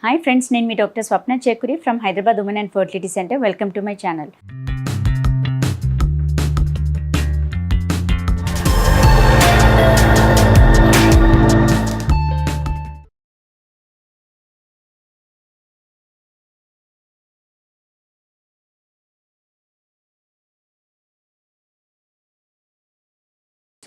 Hi friends, నేను మీ doctor Swapna Chekuri from Hyderabad women and fertility centre. Welcome to my channel.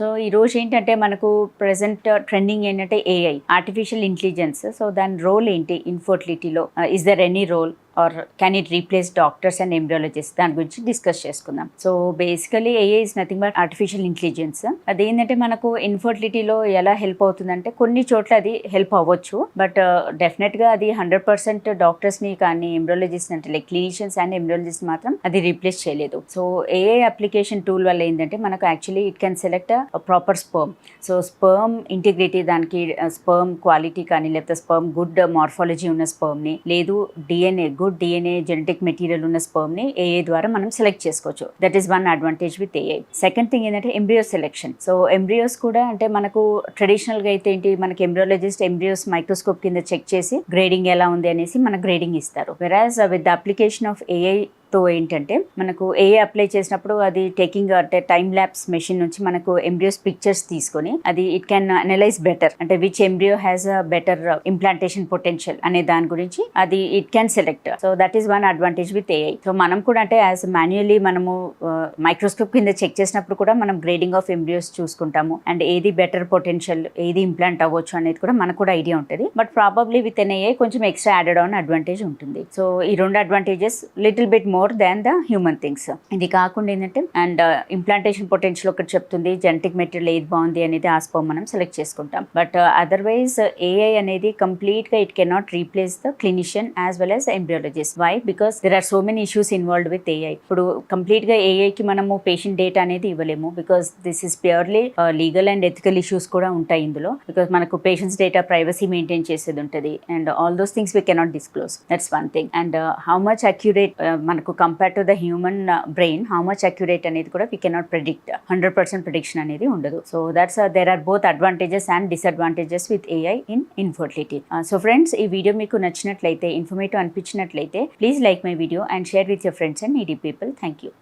So ఈరోజు ఏంటంటే మనకు ప్రజెంట్ ట్రెండింగ్ ఏంటంటే ఏఐ, ఆర్టిఫిషియల్ ఇంటెలిజెన్స్. సో దాని రోల్ ఏంటి ఇన్ఫర్టిలిటీలో? Is there any role or can it replace doctors and embryologist? దాని గురించి డిస్కస్ చేసుకుందాం. So basically AI is nothing but artificial intelligence. అదేంటంటే మనకు ఇన్ఫర్టిలిటీలో ఎలా హెల్ప్ అవుతుందంటే కొన్ని చోట్ల అది హెల్ప్ అవ్వచ్చు, బట్ డెఫినెట్గా అది 100% డాక్టర్స్ని కానీ ఎంబ్రియాలజిస్ట్ అంటే లైక్ క్లినిషియన్స్ అండ్ ఎంబ్రియాలజిస్ట్ మాత్రం అది రీప్లేస్ చేయలేదు. సో ఏఐ అప్లికేషన్ టూల్ వల్ల ఏంటంటే మనకు actually it can select proper sperm. So sperm integrity, దానికి స్పర్మ్ క్వాలిటీ కానీ లేకపోతే స్పర్మ్ గుడ్ మార్ఫాలజీ ఉన్న స్పర్మ్ని, లేదు DNA good DNA genetic material ఉన్న స్పర్మ్ని ఏఐ ద్వారా మనం సెలెక్ట్ చేసుకోవచ్చు. That is one advantage with AI. Second thing ఏంటంటే ఎంబ్రియో సెలెక్షన్. సో ఎంబ్రియోస్ కూడా అంటే మనకు ట్రెడిషనల్గా అయితే ఏంటి, మనకి ఎంబ్రియాలజిస్ట్ ఎంబ్రియోస్ మైక్రోస్కోప్ కింద చెక్ చేసి గ్రేడింగ్ ఎలా ఉంది అనేసి మనకు గ్రేడింగ్ ఇస్తారు. వెరాజ్ with the application of AI తో ఏంటంటే మనకు ఏఐ అప్లై చేసినప్పుడు అది టేకింగ్ అంటే టైమ్ ల్యాప్స్ మెషిన్ నుంచి మనకు ఎంబ్రియోస్ పిక్చర్స్ తీసుకొని అది ఇట్ క్యాన్ అనలైజ్ బెటర్, అంటే which embryo has a better implantation potential అనే దాని గురించి అది it can select. So that is one advantage with AI. సో మనం కూడా అంటే యాజ్ మాన్యువల్లీ మనము మైక్రోస్కోప్ కింద చెక్ చేసినప్పుడు కూడా మనం గ్రేడింగ్ ఆఫ్ ఎంబ్రియోస్ చూసుకుంటాము, అండ్ ఏది బెటర్ పొటెన్షియల్, ఏది ఇంప్లాంట్ అవ్వచ్చు అనేది కూడా మనకు కూడా ఐడియా ఉంటుంది. But probably with an AI కొంచెం ఎక్స్ట్రా యాడెడ్ ఆన్ అడ్వాంటేజ్ ఉంటుంది. సో ఈ రెండు advantages little bit more than the human things. ఇది కాకుండా ఏంటంటే అండ్ ఇంప్లాంటేషన్ పొటెన్షియల్ ఒకటి చెప్తుంది, జెనెటిక్ మెటీరియల్ ఏది బాగుంది అనేది ఆ స్పర్మ్ మనం సెలెక్ట్ చేసుకుంటాం. బట్ అదర్వైజ్ ఏఐ అనేది కంప్లీట్ గా it cannot replace the clinician as well as embryologist. Why? Because there are so many issues involved with AI. ఇప్పుడు కంప్లీట్ గా ఏఐకి మనము పేషెంట్ డేటా అనేది ఇవ్వలేము, because this is purely legal and ethical issues కూడా ఉంటాయి ఇందులో. బికాస్ మనకు పేషెంట్స్ డేటా ప్రైవసీ మెయింటైన్ చేసేది ఉంటుంది, and all those things we cannot disclose. That's one thing. And how much accurate మనకు compare to the human brain, how much accurate అనేది కూడా we cannot predict. 100% prediction అనేది ఉండదు. So that's there are both advantages and disadvantages with AI in infertility. So friends, ఈ video మీకు నచ్చినట్లయితే, informative అనిపించినట్లయితే please like my video and share with your friends and needy people. Thank you.